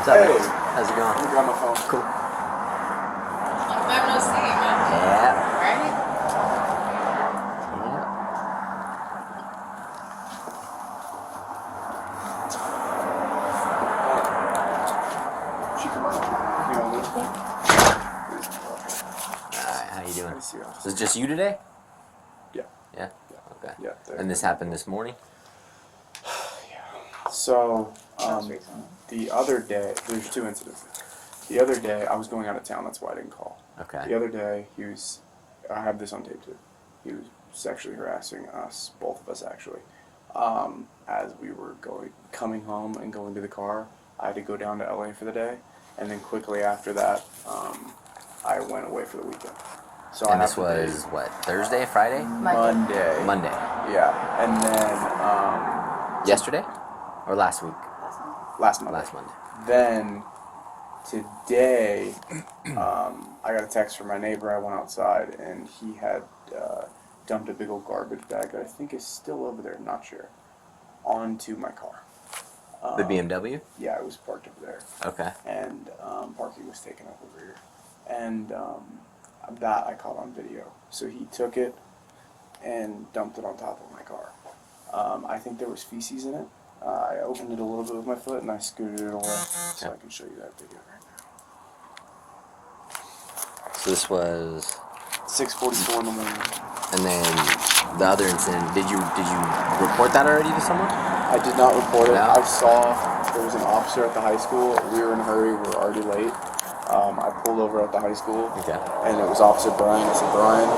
up, Hey. man? How's it going? Let me grab my phone. Cool. Long time no see, man. Yeah. Right? She come on. You know what? Alright, how you doing? I see you. Is it just you today? Yeah. Yeah? Okay. Yeah. There. And this happened this morning? So, Most recently. the other day, there's two incidents. The other day, I was going out of town. That's why I didn't call. Okay. The other day, I have this on tape too. He was sexually harassing us, both of us actually. As we were coming home and going to the car, I had to go down to LA for the day, and then quickly after that, I went away for the weekend. So And I this have to was, what, Thursday, Friday? Monday. Monday. Yeah, and then Yesterday? Or last week? last Monday. Last Monday. Then today, I got a text from my neighbor. I went outside and he had dumped a big old garbage bag that I think is still over there, not sure, onto my car. The BMW? Yeah, it was parked over there. Okay. And parking was taken up over here. And that I caught on video. So he took it and dumped it on top of my car. I think there was feces in it. I opened it a little bit with my foot and I scooted it away. So I can show you that video right now. So this was... 6:44 in the morning. And then the other incident, did you report that already to someone? I did not report it. No? I saw there was an officer at the high school. We were in a hurry. We were already late. I pulled over at the high school. Okay. And it was Officer Brian. I said, Brian,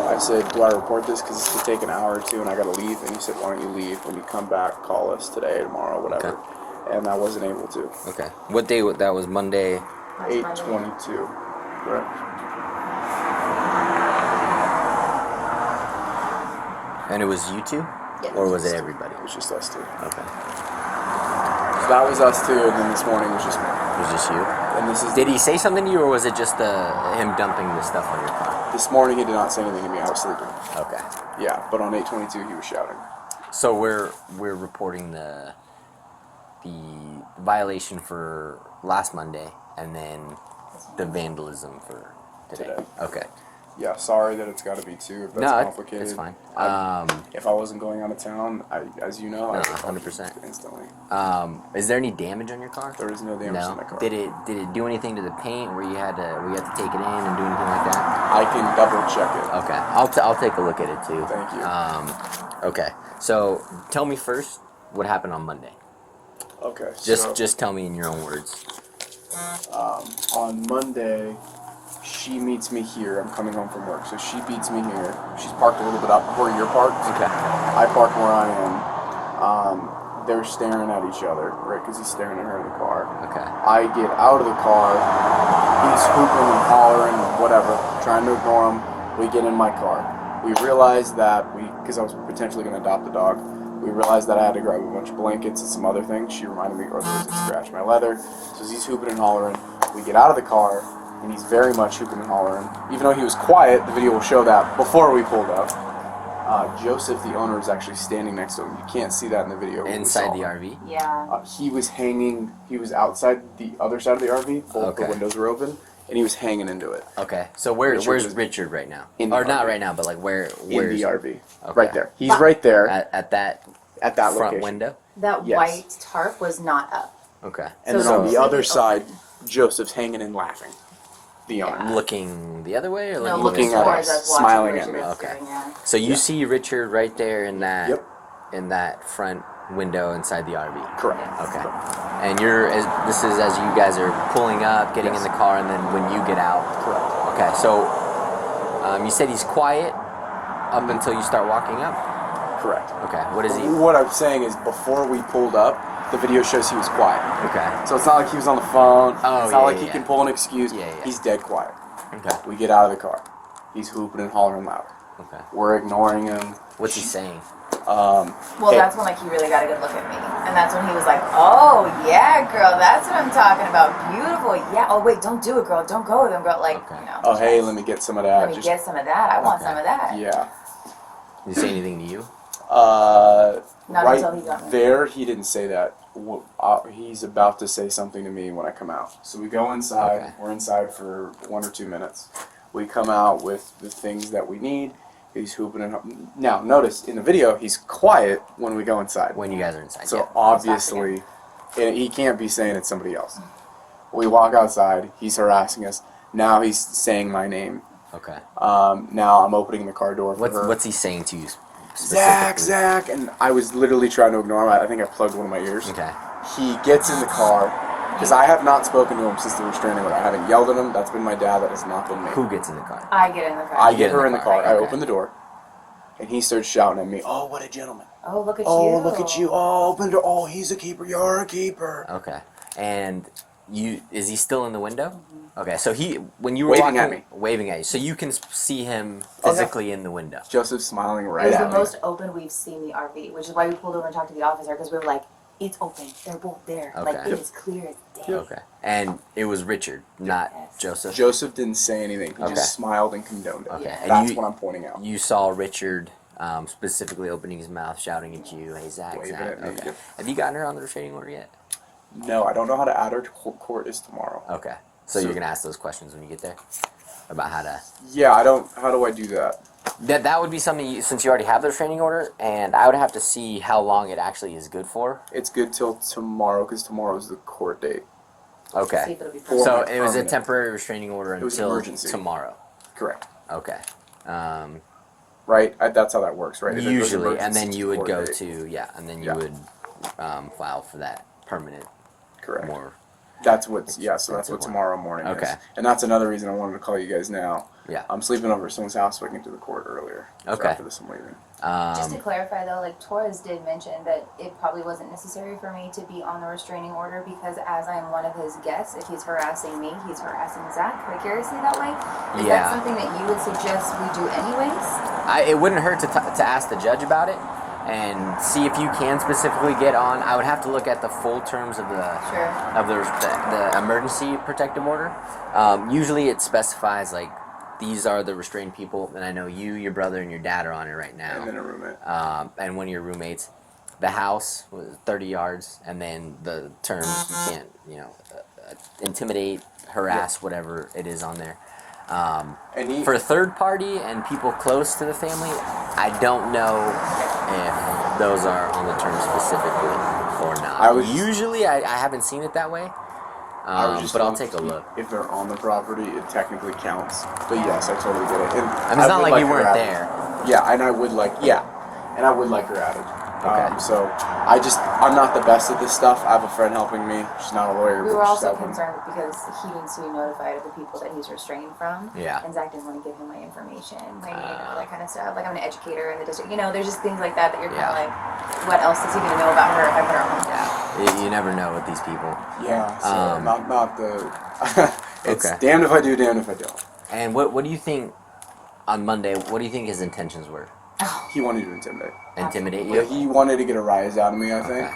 I said, do I report this? Because this could take an hour or two and I got to leave. And he said, why don't you leave? When you come back, call us today, tomorrow, whatever. Okay. And I wasn't able to. Okay. What day? That was Monday? 8:22. Correct. And it was you two? Yes. Or was it everybody? It was just us two. Okay. So that was us two, and then this morning was just me. It was just you? And this is Did he say something to you, or was it just him dumping the stuff on your car? this morning he did not say anything to me. I was sleeping. Okay. Yeah, but on 8:22 he was shouting. So we're reporting the violation for last Monday, and then the vandalism for today. Okay. Yeah, sorry that it's got to be two. If that's No, complicated. it's fine. If I wasn't going out of town, as you know, I No, would call you 100%. instantly. Is there any damage on your car? There is no damage No. to my car. Did it do anything to the paint where you had to take it in and do anything like that? I can double check it. Okay, I'll take a look at it too. Thank you. Okay, so tell me first what happened on Monday. Okay. Just tell me in your own words. On Monday, she meets me here. I'm coming home from work, so she beats me here. She's parked a little bit up where you're parked. Okay. I park where I am. They're staring at each other, right? Because he's staring at her in the car. Okay. I get out of the car. He's hooping and hollering, whatever, trying to ignore him. We get in my car. We realized that because I was potentially going to adopt a dog, we realized that I had to grab a bunch of blankets and some other things. She reminded me, or there's a scratch my leather. So he's hooping and hollering. We get out of the car, and he's very much hooping and hollering. Even though he was quiet, the video will show that before we pulled up. Joseph, the owner, is actually standing next to him. You can't see that in the video. Inside the RV? Yeah. He was hanging. He was outside the other side of the RV. Both the windows were open, and he was hanging into it. Okay. So where's Richard right now? In the Or not RV. right now, but like where's In the RV. Okay. Right there. He's right there at that at that front location. window? That Yes. white tarp was not up. Okay. And So then on it's the other open. side, Joseph's hanging and laughing. The owner. Yeah. Looking the other way or No, looking this at way? towards us, watching smiling what at she me. was Okay. doing, yeah. So you Yeah. see Richard right there in that Yep. in that front window inside the RV. Correct. Okay. And this is as you guys are pulling up, getting Yes. in the car, and then when you get out. Correct. Okay. So you said he's quiet up until you start walking up. Correct. Okay. What is he? What I'm saying is, before we pulled up, the video shows he was quiet. Okay. So it's not like he was on the phone. Oh, it's not yeah, like he yeah. can pull an excuse. Yeah, yeah. He's dead quiet. Okay. We get out of the car. He's hooping and hollering loud. Okay. We're ignoring him. What's he saying? Well, Hey. that's when like he really got a good look at me, and that's when he was like, "Oh yeah, girl, that's what I'm talking about. Beautiful, yeah. Oh wait, don't do it, girl. Don't go with him, girl. Like, Okay. you know. Oh, hey, let me get some of that. Let me get some of that. I want Okay. some of that. Yeah. Did he say anything to you? Not Right until he got me. there, he didn't say that. he's about to say something to me when I come out. So we go inside. Okay. We're inside for 1 or 2 minutes. We come out with the things that we need. He's hooping and now notice in the video he's quiet when we go inside. When you guys are inside. So yeah. obviously, he can't be saying it's somebody else. We walk outside. He's harassing us. Now he's saying my name. Okay. Now I'm opening the car door for her. What's he saying to you? Zach, and I was literally trying to ignore him. I think I plugged one of my ears. Okay. He gets in the car, because I have not spoken to him since the restraining order. I haven't yelled at him. That's been my dad. That has not been me. Who gets in the car? I get in the car. I get her in the car. Okay. I open the door, and he starts shouting at me, "Oh, what a gentleman. Oh, look at you. Oh, look at you. Oh, open the door. Oh, he's a keeper. You're a keeper." Okay. And is he still in the window? Okay, so when you were Waving at me. waving at you, so you can see him physically in the window. Joseph's smiling It right was at the me. most open we've seen the RV, which is why we pulled over and talked to the officer, because we were like, it's open. They're both there. Okay. Like, it is clear as day. Okay. And it was Richard, not Yes. Joseph. Joseph didn't say anything. He Okay. just smiled and condoned it. Okay. Yeah. And That's you, what I'm pointing out. you saw Richard specifically opening his mouth, shouting at you, "Hey, Zach, Waving Zach." at me. Okay. Yep. Have you gotten her on the restraining order yet? No, I don't know how to add her to court is tomorrow. Okay. So you're gonna ask those questions when you get there about how to. Yeah, I don't. How do I do that? That would be something since you already have the restraining order, and I would have to see how long it actually is good for. It's good till tomorrow because tomorrow's the court date. See Okay. if it'll be For So my it was a permanent. temporary restraining order It was until emergency. tomorrow. Correct. Okay. Right? That's how that works, right? If it goes Usually, and emergency then to you would court go date. to and then you Yeah. would file for that permanent. Correct. More. That's what's so that's what expensive one. tomorrow morning is. Okay. And that's another reason I wanted to call you guys now. Yeah. I'm sleeping over at someone's house so I can get to the court earlier. So Okay. after this I'm leaving. Just to clarify though, like Torres did mention that it probably wasn't necessary for me to be on the restraining order because as I'm one of his guests, if he's harassing me, he's harassing Zach vicariously that way. Is Yeah. that something that you would suggest we do anyways? It wouldn't hurt to ask the judge about it and see if you can specifically get on. I would have to look at the full terms of Sure. the emergency protective order. Usually it specifies like these are the restrained people, and I know you, your brother, and your dad are on it right now. And then a roommate. And one of your roommates. The house was 30 yards, and then the terms you can't, intimidate, harass, whatever it is on there. And he For third party and people close to the family, I don't know if those are on the terms specifically or not. Usually, I haven't seen it that way. But I'll take a look. If they're on the property, it technically counts. But yes, I totally get it. And I mean, it's not would like you her weren't added. there. Yeah, and I would like her added. Okay. So I'm not the best at this stuff. I have a friend helping me. She's not a lawyer. We but were she's also helping. concerned because he needs to be notified of the people that he's restrained from. Yeah. And Zach didn't want to give him my information, that kind of stuff. Like I'm an educator in the district. There's just things like that you're kind of like, what else is he going to know about her if I put her on? Yeah. You never know with these people. Yeah. So not the. It's Okay. damned if I do, damned if I don't. And what do you think on Monday? What do you think his intentions were? He wanted to intimidate. Intimidate Yeah, you? he wanted to get a rise out of me, I think.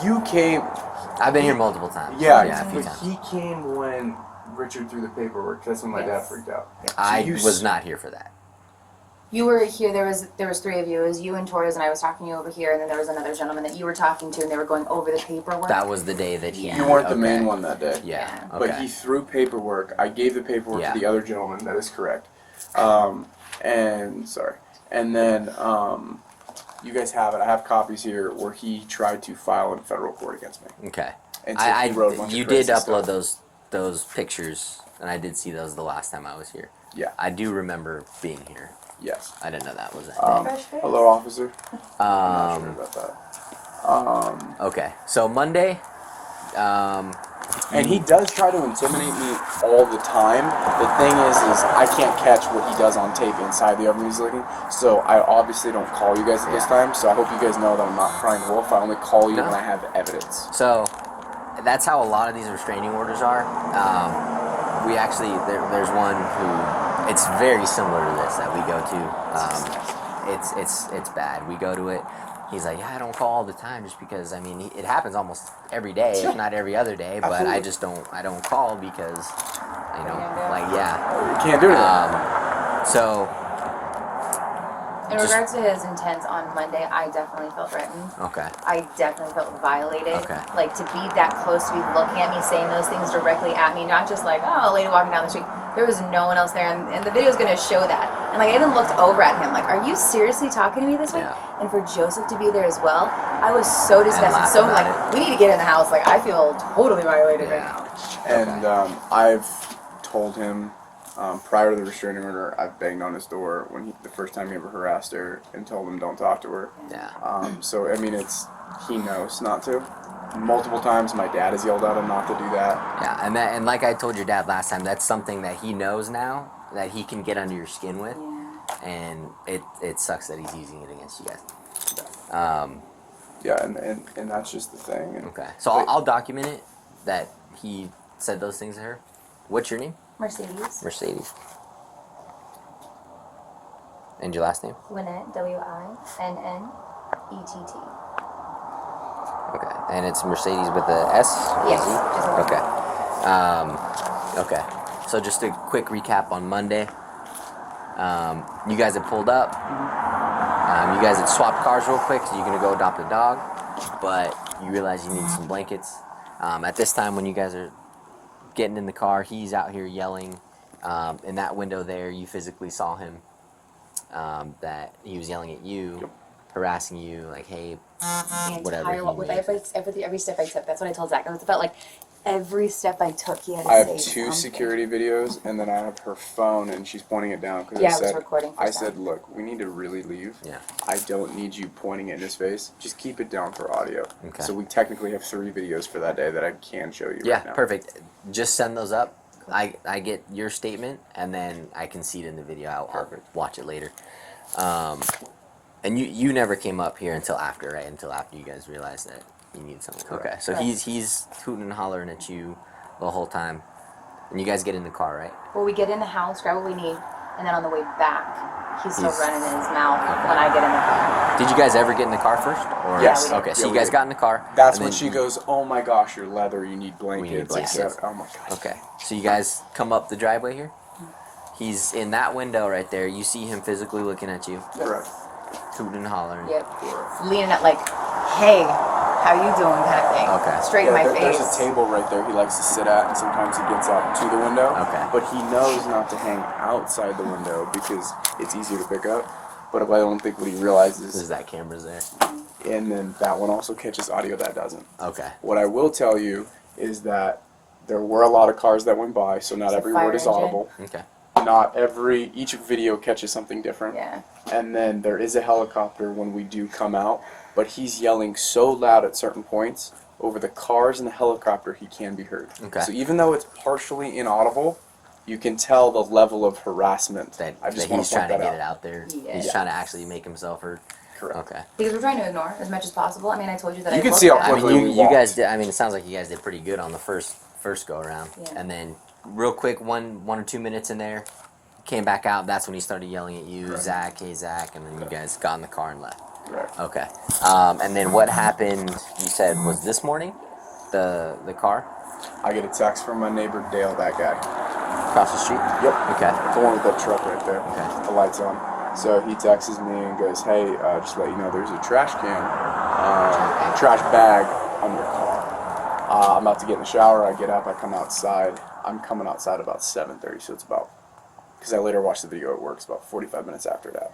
You came. I've been here multiple times. Yeah, a few but times. he came when Richard threw the paperwork. That's when my dad Yes. freaked out. I you was not here for that. You were here. There was three of you. It was you and Torres, and I was talking to you over here, and then there was another gentleman that you were talking to, and they were going over the paperwork. That was the day that he. Yeah. You weren't the okay. main one that day. Yeah. Yeah. Okay. But he threw paperwork. I gave the paperwork Yeah. to the other gentleman. That is correct. And then you guys have it. I have copies here where he tried to file in federal court against me. Okay. And so he wrote a bunch of You did crazy upload stuff. those pictures, and I did see those the last time I was here. Yeah. I do remember being here. Yes. I didn't know that was that Fresh face. Hello, officer. I'm not sure about that. Okay. So Monday, And he does try to intimidate me all the time. The thing is I can't catch what he does on tape inside the oven he's looking. So I obviously don't call you guys at this time. So I hope you guys know that I'm not crying wolf. I only call you No. when I have evidence. so that's how a lot of these restraining orders are. We actually there's one who it's very similar to this that we go to. It's bad. We go to it. He's like, yeah, I don't call all the time just because it happens almost every day, if not every other day. But Absolutely. I don't call because You can't do it. So In regards to his intents on Monday, I definitely felt threatened. Okay. I definitely felt violated. Okay. Like, to be that close, to be looking at me, saying those things directly at me, not just like, oh, a lady walking down the street. There was no one else there, and the video's gonna show that. And like, I even looked over at him, like, are you seriously talking to me this way? Yeah. And for Joseph to be there as well, I was so disgusted. So like, we need to get in the house. Like, I feel totally violated right now. And I've told him prior to the restraining order, I've banged on his door when the first time he ever harassed her and told him don't talk to her. Yeah. So I mean, he knows not to. Multiple times, my dad has yelled at him not to do that. Yeah, and like I told your dad last time, that's something that he knows now that he can get under your skin with, and it sucks that he's using it against you guys. Yeah, and that's just the thing. And Okay, so I'll document it that he said those things to her. What's your name? Mercedes. Mercedes. And your last name? Winnett, Winnett. Okay, and it's Mercedes with a S? Or Yes. Z? Just a Okay. Okay. So just a quick recap on Monday. You guys had pulled up. You guys had swapped cars real quick, so you're gonna go adopt a dog, but you realize you need some blankets. At this time, when you guys are getting in the car, he's out here yelling. In that window there, you physically saw him. That he was yelling at you, harassing you, like, hey, whatever. With every step I took, that's what I told Zach. It felt like every step I took, he had to I say have two something. security videos, and then I have her phone, and she's pointing it down because Yeah, I was recording for I Zach. said, look, we need to really leave. Yeah. I don't need you pointing it in his face. Just keep it down for audio. Okay. So we technically have 3 videos for that day that I can show you Yeah, right now. perfect. Just send those up. I get your statement, and then I can see it in the video. I'll watch it later. And you never came up here until after, right? Until after you guys realized that you needed something. Correct. Okay, so Correct. he's hooting and hollering at you the whole time, and you guys get in the car, right? Well, we get in the house, grab what we need, and then on the way back, he's still running in his mouth when I get in the car. Did you guys ever get in the car first? Or? Yes. Okay, so Yeah, you we guys did. got in the car. That's and when then she goes, oh my gosh, you're leather, you need blankets. blankets. I said, oh my gosh. Okay, so you guys come up the driveway here. He's in that window right there. You see him physically looking at you, Correct. hooting and hollering. Yep. Leaning at like, hey, how you doing kind of thing. Okay. Straight in my face. There's a table right there he likes to sit at, and sometimes he gets out to the window. Okay. But he knows not to hang outside the window because it's easier to pick up. But I don't think what he realizes, Is that camera's there? and then that one also catches audio that doesn't. Okay. What I will tell you is that there were a lot of cars that went by, so not It's a every fire word is engine. audible. Okay. Not each video catches something different. Yeah. And then there is a helicopter when we do come out, but he's yelling so loud at certain points over the cars and the helicopter he can be heard. Okay. So even though it's partially inaudible, you can tell the level of harassment. That I just he's want to trying point to that get it out. out there. Yeah. He's trying to actually make himself heard. Correct. Okay. Because we're trying to ignore as much as possible. I mean, I told you that You I can looked see how at it. I quickly mean, we you walked. guys did. I mean, it sounds like you guys did pretty good on the first go around, Yeah. and then real quick, one or 2 minutes in there, came back out. That's when he started yelling at you, Right. Zach, hey Zach, and then you guys got in the car and left. Correct. Okay. And then what happened? You said was this morning, the car I get a text from my neighbor Dale, that guy. across the street. Yep. Okay. The one with that truck right there. Okay. The lights on. So he texts me and goes, hey, just to let you know, there's a trash trash bag on your car. I'm about to get in the shower. I get up. I come outside. I'm coming outside about 7:30, so it's about, because I later watched the video at work, it's about 45 minutes after that.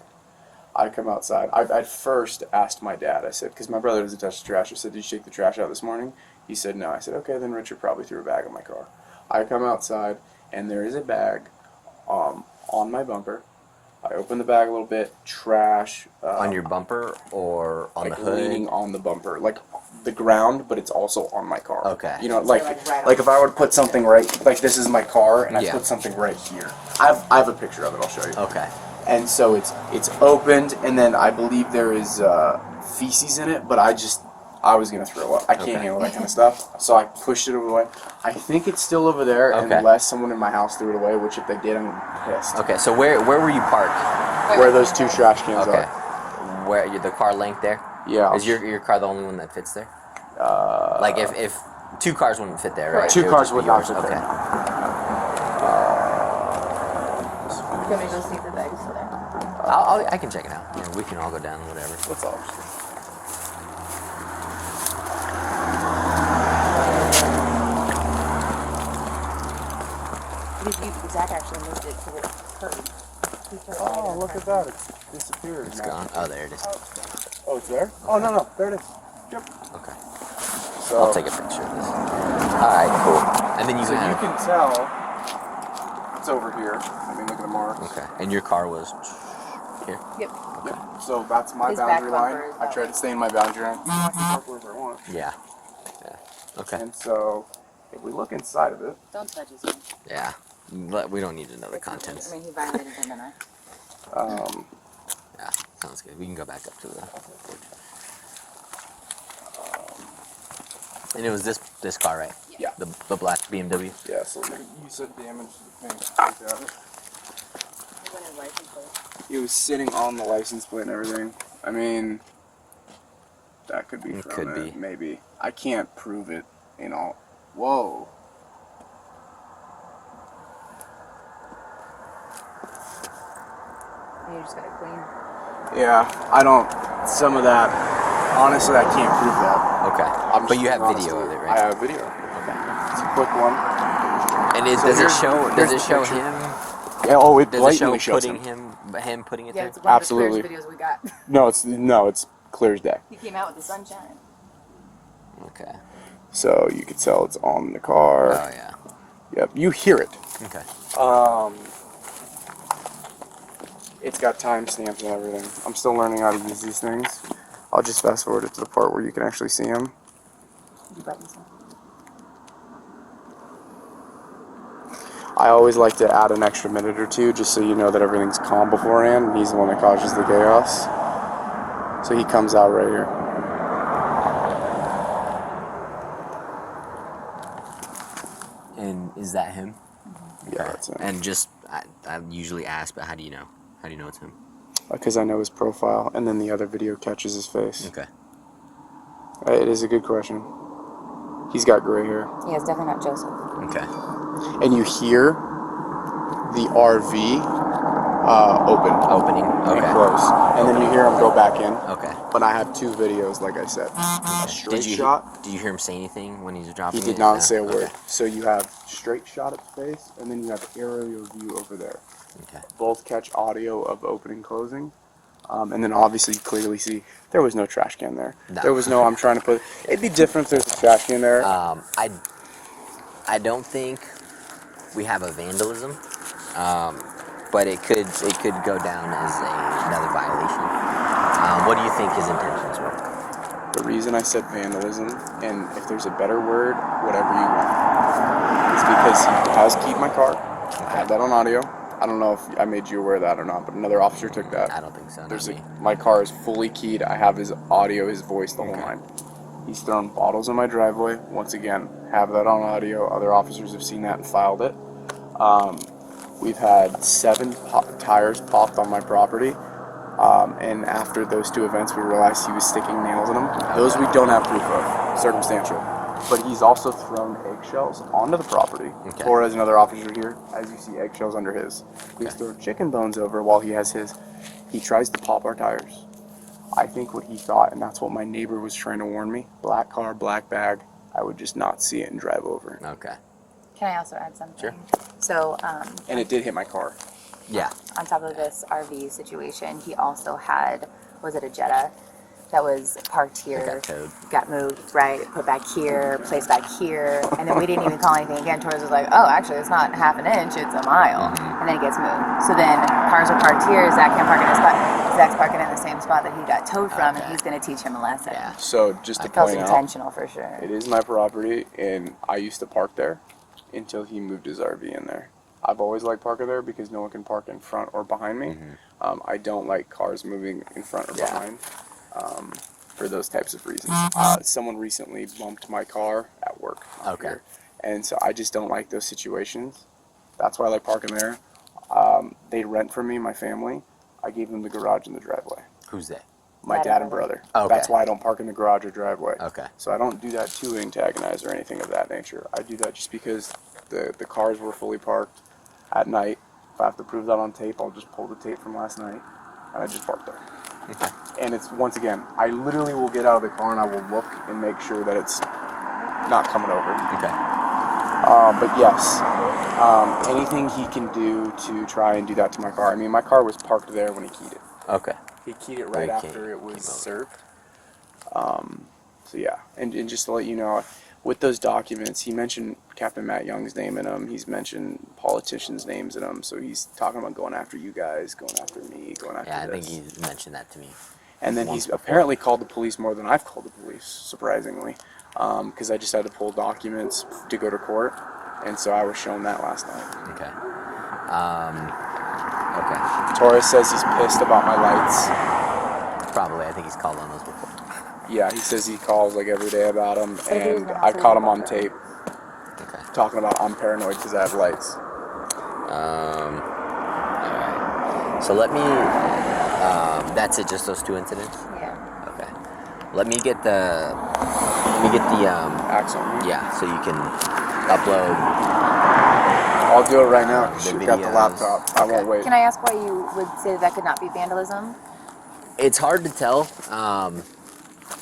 I come outside. I first asked my dad, I said, because my brother doesn't touch the trash. I said, did you take the trash out this morning? He said, no. I said, okay, then Richard probably threw a bag in my car. I come outside, and there is a bag on my bumper. I open the bag a little bit, trash. On your bumper or on like the hood? leaning on the bumper, like the ground, but it's also on my car. Okay. You know, So, like like, right like on. if I were to put something right, like this is my car, and I Yeah. put something right here. I have a picture of it. I'll show you. Okay. And so it's opened, and then I believe there is feces in it, but I was gonna throw up. I can't Okay. handle that kind of stuff, so I pushed it away. I think it's still over there, Okay. unless someone in my house threw it away. Which if they did, I'm gonna be pissed. Okay. So where were you parked? Where those 2 trash cans Okay. are. Where the car length there? Yeah. Is your car the only one that fits there? Uh, Like if 2 cars wouldn't fit there, right? 2 It would cars just be would not yours. fit Okay. there. Can we go see if the bag's still there? I can check it out. Yeah, we can all go down, whatever. Let's all. Zach actually moved it to the curb. Oh, look at that. It's disappeared. It's gone. Oh, there it is. Oh, it's there? Oh, no. There it is. Yep. Okay. So, I'll take a picture of this. All right, cool. And then you so have... you can tell it's over here. I mean, look at the marks. Okay. And your car was here? Yep. Yep. So that's my His boundary back line. bumper is I that try way. to stay in my boundary line. I can park wherever I want. Yeah. Okay. And so, if we look inside of it, Don't touch his hand. Yeah. We don't need to know the contents. I mean, he violated him and I. Yeah, sounds good. We can go back up to the... And it was this car, right? Yeah. The black BMW? yeah, so you said damage to the paint. Look at it. He was sitting on the license plate and everything. I mean, that could be It from could it, be. maybe. I can't prove it, you know. Whoa. You just got it clean. Yeah, I don't. Some of that, honestly, I can't prove that. Okay. I'm But just you have being video of honest it, with you. right? I have video. Okay. It's a quick one. And So does it here's- show here's the picture. him? Yeah. Oh, it Does it blatantly show shows putting him. him putting it Yeah, there? it's one Absolutely. of the clearest videos we got. No, it's clear as day. He came out with the sunshine. Okay. So you can tell it's on the car. Oh yeah. Yep, you hear it. Okay. It's got timestamps and everything. I'm still learning how to use these things. I'll just fast forward it to the part where you can actually see him. You brought this one. I always like to add an extra minute or two just so you know that everything's calm beforehand, and he's the one that causes the chaos. So he comes out right here. And is that him? Yeah, that's him. And just I usually ask, but how do you know? How do you know it's him? Because I know his profile, and then the other video catches his face. Okay. It is a good question. He's got gray hair. Yeah, it's definitely not Joseph. Okay. And you hear the RV open Opening. and Okay. close. And then you hear him go back in. Okay. But I have two videos, like I said. A straight shot. Did you hear him say anything when he was dropping He it? did not No? say a word. Okay. So you have straight shot at the face, and then you have aerial view over there. Okay. Both catch audio of opening, closing. And then obviously you clearly see there was no trash can there. No. There was no, I'm trying to put, it'd be different if there's a trash can there. I don't think we have a vandalism, but it could go down as another violation. What do you think his intentions were? The reason I said vandalism, and if there's a better word, whatever you want, is because he has keyed my car. I have that on audio. I don't know if I made you aware of that or not, but another officer took that. I don't think so. There's not me. my car is fully keyed. I have his audio, his voice, the whole Okay. nine. He's thrown bottles in my driveway. Once again, have that on audio. Other officers have seen that and filed it. We've had 7 tires popped on my property. And after those 2 events, we realized he was sticking nails in them. Those we don't have proof of, circumstantial. But he's also thrown eggshells onto the property. Okay. Or as another officer here, as you see eggshells under his. He's thrown chicken bones over while he has his. He tries to pop our tires. I think what he thought, and that's what my neighbor was trying to warn me, black car, black bag, I would just not see it and drive over. Okay. Can I also add something? Sure. So, And it did hit my car. Yeah. on top of this RV situation, he also had, was it a Jetta that was parked here, got towed. got moved, right, put back here, placed back here, and then we didn't even call anything again. Torres was like, oh, actually, it's not half an inch, it's a mile, and then it gets moved. So then cars are parked here, Zach can't park in his spot. Zach's parking in the same spot that he got towed from, Okay. and he's going to teach him a lesson. Yeah. So just to That was point out, intentional for sure. it is my property, and I used to park there until he moved his RV in there. I've always liked parking there because no one can park in front or behind me. I don't like cars moving in front or behind for those types of reasons. Someone recently bumped my car at work. not Okay. here. And so I just don't like those situations. That's why I like parking there. They rent from me, my family. I gave them the garage and the driveway. Who's that? My Dad dad and and brother. Okay. That's why I don't park in the garage or driveway. Okay. So I don't do that to antagonize or anything of that nature. I do that just because the cars were fully parked at night. If I have to prove that on tape, I'll just pull the tape from last night. and I just parked there. Okay. And it's, once again, I literally will get out of the car and I will look and make sure that it's not coming over. Okay. But yes, anything he can do to try and do that to my car. I mean, my car was parked there when he keyed it. Okay. He keyed it right after it was served. So yeah, and just to let you know, with those documents, he mentioned Captain Matt Young's name in them. He's mentioned politicians' names in them. So he's talking about going after you guys, going after me, going after Yeah, I this. think he mentioned that to me. And then he's apparently called the police more than I've called the police, surprisingly, because I just had to pull documents to go to court, and so I was shown that last night. Okay. Okay. Torres says he's pissed about my lights. Probably. I think he's called on those before. Yeah, he says he calls like every day about them, he was and gonna I have to caught leave him on about tape Okay. talking about I'm paranoid because I have lights. Alright. So let me, that's it, just those two incidents? Yeah. Okay. Let me get the, Axle. yeah, so you can upload. I'll do it right now because The you've got the videos. laptop. I Okay. won't wait. Can I ask why you would say that could not be vandalism? It's hard to tell.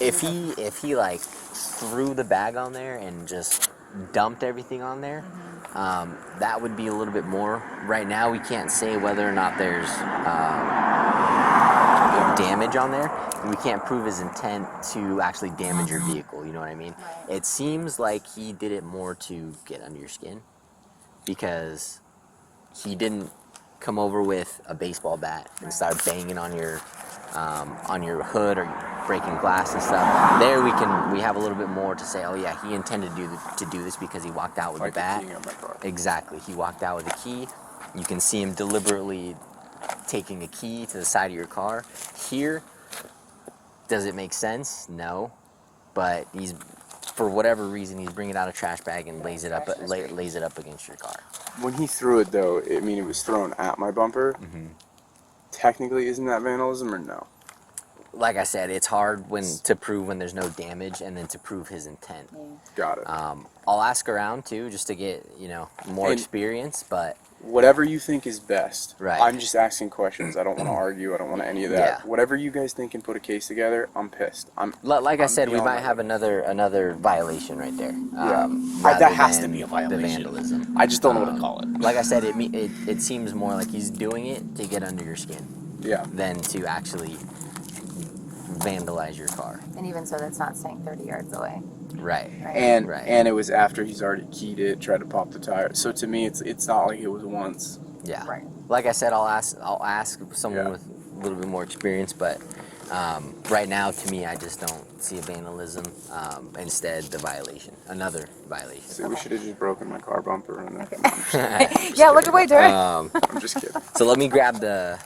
If he like threw the bag on there and just dumped everything on there, that would be a little bit more. Right now, we can't say whether or not there's damage on there. We can't prove his intent to actually damage your vehicle. You know what I mean? Right. It seems like he did it more to get under your skin, because he didn't come over with a baseball bat and start banging on your hood or breaking glass and stuff. There we have a little bit more to say. Oh yeah, he intended to do this because he walked out with Like the bat. the keying of my car. Exactly, he walked out with a key. You can see him deliberately taking a key to the side of your car. Here, does it make sense? No, but he's, for whatever reason, he's bringing out a trash bag and lays it up against your car. When he threw it, though, I mean, it was thrown at my bumper. Technically, isn't that vandalism or no? Like I said, it's hard to prove when there's no damage, and then to prove his intent. Yeah. Got it. I'll ask around too, just to get more And- experience. But Whatever you think is best. Right. I'm just asking questions. I don't want to argue. I don't want any of that. Yeah. Whatever you guys think and put a case together, I'm pissed. like I said, we beyond might that. have another violation right there. Yeah. Rather That has to than be a the violation. vandalism. I just don't know what to call it. Like I said, it seems more like he's doing it to get under your skin Yeah. than to actually vandalize your car. And even so, that's not staying 30 yards away. Right. Right. And it was after he's already keyed it, tried to pop the tire. So to me, it's not like it was once. Yeah. Right. Like I said, I'll ask someone Yeah. with a little bit more experience, but right now, to me, I just don't see a vandalism. Instead, the violation, another violation. See, we should have just broken my car bumper. And Yeah, look away, Derek. I'm just kidding. So let me grab the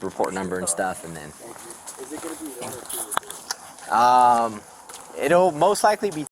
report number and stuff, and then Is it going to be one or two? it'll most likely be